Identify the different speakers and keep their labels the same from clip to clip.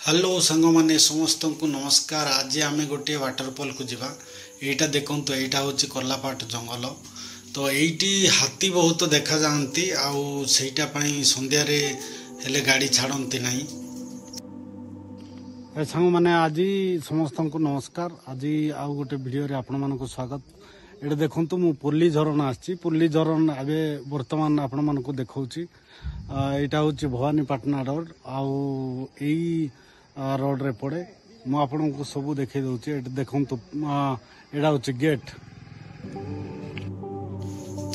Speaker 1: Hello सांग माने समस्त को नमस्कार। आज आम गोटे वाटरफॉल को जीवा। एटा देखंतु एटा होची कोल्लापाट जंगल। तो एइटी हाथी बहुत देखा जाती आउ सेटा पई संध्या रे हेले गाड़ी छाड़ती नहीं। सांग माने आज समस्त को नमस्कार। आज आउ गोटे वीडियो रे आपण मानको स्वागत। एटा देखंतु मु पुरली झरना आछि। पुरली झरना आबे वर्तमान आपण मानको देखाउछि। एटा होची भवानीपाटना रोड आउ एई रोड रे पड़े। मु आपको सब देखे दूची। देखंतु एटा होची गेट।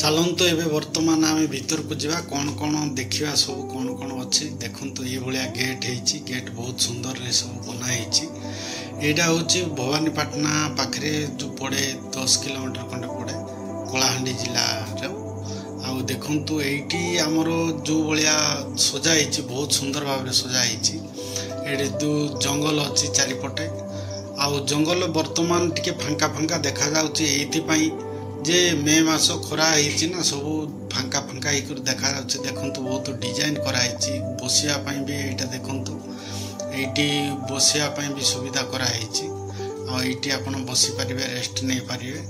Speaker 1: चलंतु एबे वर्तमान आम भीतर को जीवा कौन कौन देखिया सब कौन कौन अच्छी देखंतु ये भलिया गेट हेची। गेट बहुत सुंदर रे सब बना हेची। एटा होची भवानीपाटना पाखरे जो पड़े 10 किलोमीटर खंडे पड़े कलाहांडी जिला रे। आउ देखंतु एइटी हमर जो भलिया सजा हेची बहुत सुंदर भाव रे सजा हेची। एडे दु जंगल अच्छी चारिपटे आउ जंगल वर्तमान टिके फांका फांका देखा जाउची। एइथि पई जे मे मास खरा हेची ना सब फांका फांका हिकर देखा जाउची। देखंतु बहुत डिजाइन करा हेची। बसिया पई भी एटा देखंतु एइटी बसिया पई भी सुविधा करा हेची। आ एइटी आपण बसी परिबे रेस्ट नै परिबे।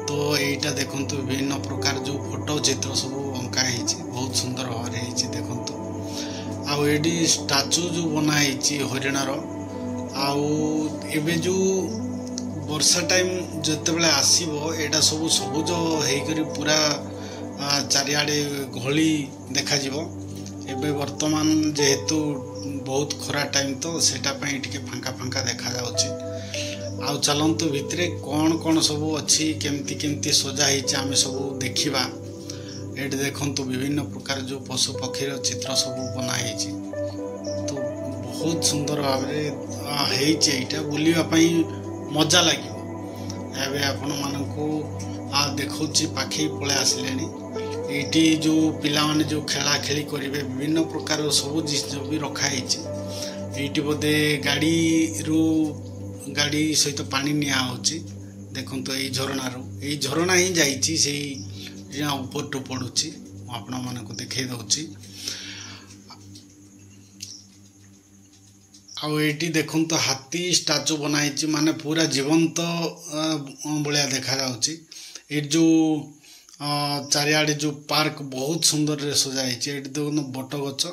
Speaker 1: तो एइटा देखंतु विभिन्न प्रकार जो फोटो चित्र सब अंका हेची बहुत सुंदर भाव रे हेची। देखंतु आउ एडी स्टाचू जो बनाई हरिणार आउ एबे जो वर्षा टाइम जते बेले आसीबो एटा सब सबुज हेकरी पूरा चारियाडे घोली देखा जिवो। एबे वर्तमान जेहेतु बहुत खरा टाइम तो सेटा पई टिके फांका फांका देखा जाउची। आउ चलंतु भितरे कोन कोन सब अछि केमती केमती सजा हिच आमे सब देखिबा। एट देखंतु विभिन्न प्रकार जो पशु पक्षीर चित्र सब बना हेची। तो बहुत सुंदर भाव रे हेची। एटा बुलिबा पई मजा लागिवो। एबे आपण मानकू देखौची पाखी पळे आसलेनी। एटी जो पिला माने जो खेला खेली करिवे विभिन्न प्रकार सब जिस भी रखा हेची। एटी बोधे गाड़ी सहित पानी निया होची। देखंतु एई झरना ही जाईची सेई ऊपर टू पड़ुची। आपण मानकू देखै दउची। आउ एटी देखंतु हाथी स्टैचू बनाइची माने पूरा जीवंत बलिया देखा जाउची। ए जो चारियाडे जो पार्क बहुत सुंदर रे सजाइची। एटी देखंतु बट गछ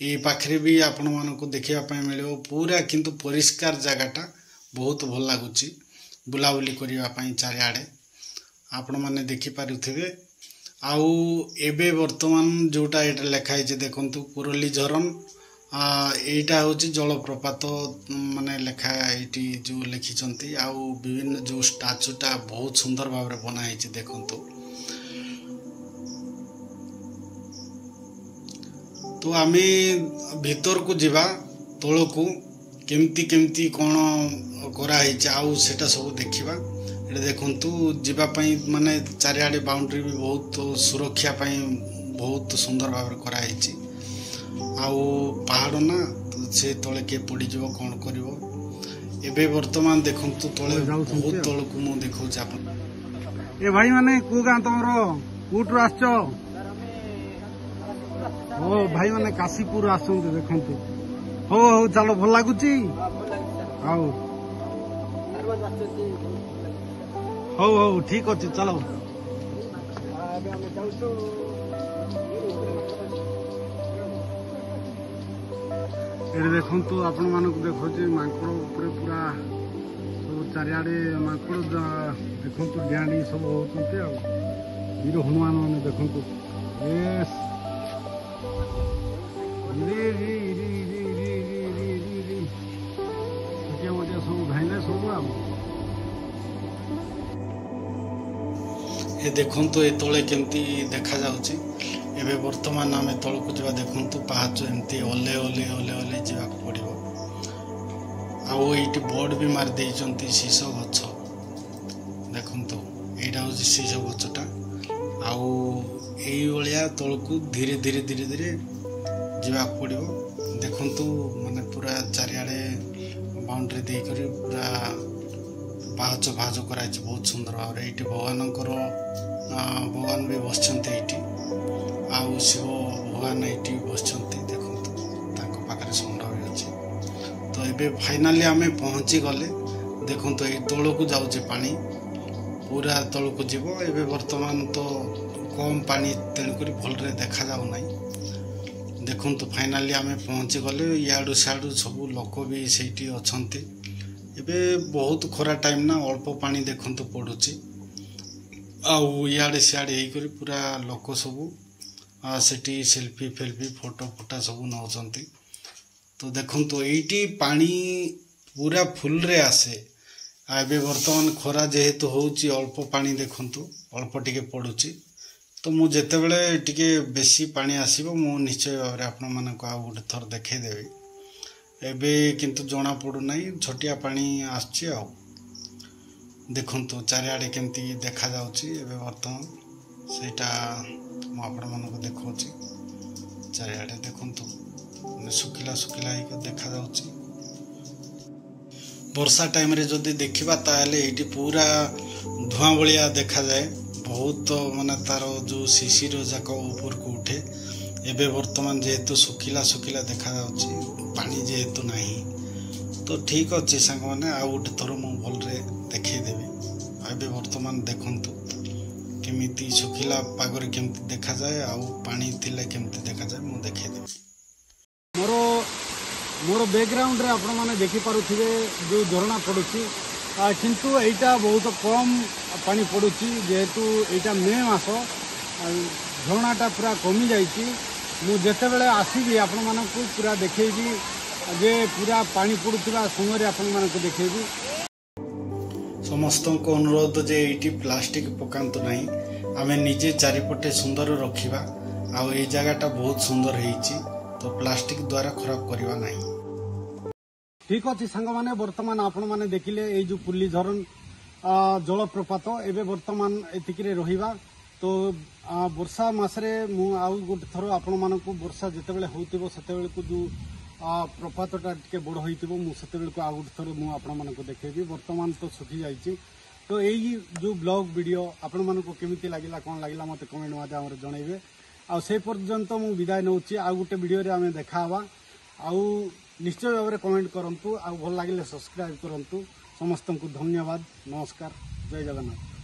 Speaker 1: ए पाखरे भी आपण मानकू देखिया पय मिलियो। पूरा किंतु परिष्कार जगाटा बहुत भल लागुची बुलाबुली करिया पय चारियाडे आपण माने देखि पारुथिबे। आउ एबे वर्तमान जोटा एटा लेखा है देखंतु पुरली झरन एटा होची जलप्रपात माने लेखा एटी जो लिखिचंती। आउ विभिन्न जो स्टैचूटा बहुत सुंदर भाव रे बना है देखंतु। तो आमे भीतर को जीवा तळकू केमती केमती कोन करा है आउ सेटा सब देखिबा। एटा देखंतु जीवा पई माने चारियाडे बाउंड्री भी बहुत सुरक्षा पई बहुत सुंदर भाव करा हेची। आउ पहाड़ ना तो से तळे के पड़ी जबो कोन करिवो। एबे वर्तमान देखंतु तळे बहुत तळकू मु देखौछ आपन। ए भाई माने को गां तमरो कोटरो आछो? ओ भाई माने काशीपुर आसंते देखंतु। हो हो चलो भल लागुची। आउ हो हो ठीक अच्छे चलो। ये देखु आपण मानक देखो माकड़ पूरा सब चारियाडे माकड़ देखु डियाणी सब होती। वीर हनुमान मैंने देखु सब धाइले सब ये देखंतु ए तळे केमती देखा जाउची। एबे वर्तमान आमे तळकु जबा देखंतु पाहाच एमती ओले ओले ओले ओले जीवा पड़िबो। आउ एटी बोर्ड भी मार देइचंती शीश गछ देखंतु। एटा होची शीश गछटा। आउ एई ओलिया तळकु धीरे धीरे धीरे धीरे जीवा पड़िबो। देखंतु माने पूरा चारियाडे बाउंड्री देई करी पूरा पाहाच भाज कराई बहुत सुंदर भाव ये भगवान भी बसचंते ये आउ शिव भगवान ये बसचंते देखो पाखे सुंदर भी अच्छे। तो ये फाइनाली आम पहुँची गले देखो तो ये तौल को जाऊँचे पानी पूरा तौल को जीव ए बर्तमान तो कम पानी तेणुक भलरे देखा जाऊना देखो तो फाइनाली आम पहुँची गले इयाड़ू सियाड़ू सब लोक भी से अच्छा एबे बहुत खरा टाइम ना अल्प पानी देखो तो पड़ुची आड़े सियाड़े होकर पूरा लोक सब सेठी सेल्फी फेल्फी फोटो फोटा सब नौचंती तो देखो तो ये पानी पूरा फुल रे आसे एबे वर्तमान खरा जेहेतु होउची अल्प पानी देखंतु अल्प टिके पड़ुची तो मु जेते बेले टिके बेसी पानी आसीबो मु निश्चय भाबरे आपण मानको आ गोटे थर देखै देबी एबे किंतु जना पड़ू नाही छोटिया पानी आछी आ देखंतु चारिआडे केमती देखा जाउची एबे वर्तमान सेटा मु आपण मानको देखौची चारिआडे देखंतु सुखिला सुखिला ही देखा जाउची वर्षा टाइम रे जदि देखिबा ताले एटी पूरा धुआं बलिया देखा जाए बहुत माने तार जो शिशिर जाक ऊपर को उठे एबे वर्तमान जेहेतु सुखिला सुखिला देखा जाउची पानी जेहेतु नहीं तो ठीक अच्छे सांग मैंने आउ गोटे थर मु भलरे देखै देबी एबे वर्तमान देखंतु केमिति सुखिला पागरे केमिति देखा जाए आउ पानी थिले केमिति देखा जाए मु देखै देबी
Speaker 2: मोर बैकग्राउंड रे आपण माने देखि पारुथिबे जो झरना पड़ुची किंतु एटा बहुत कम पानी पड़ुची जेहेतु एटा मे मास झरनाटा पूरा कमी जाइची मु जेते बेले आसीबी आपण मानकु पूरा देखैबी जे पूरा पानी पड़ुथिबा समय रे आपण मानकु देखैबी
Speaker 1: समस्त को अनुरोध जे एटी प्लास्टिक पकांतु नहीं आमे निजे चारिपटे सुंदर रखिबा आ ए जगहटा बहुत सुंदर हेइची तो प्लास्टिक द्वारा खराब करवा नहीं
Speaker 2: ठीक अच्छे सांग मैंने बर्तमान आपण मैंने देखिले ये जो पुली झरन जलप्रपात एवं बर्तमान एतिक रहिबा तो वर्षा मसरे मु आउ गोटे थर आपण मानक वर्षा जितेबाला होतिबो सेतेबेले को जो प्रपातटा टिके बड़ होइतिबो मु सेतेबेले को आउ गोटे थर मु आपण मानक देखेबी बर्तमान तो सुखी जाइछि तो यही जो ब्लॉग वीडियो आपण मानक केमिति लागिला कोन लागिला मते कमेंट माध्यम रे जणाइबे आ से पर्यंत मु विदाय नउछि आ गोटे वीडियो रे आमे देखावा आउ निश्चय भाव में कमेंट करंतु आ भल लगे सब्सक्राइब करंतु समस्त को धन्यवाद नमस्कार जय जगन्नाथ।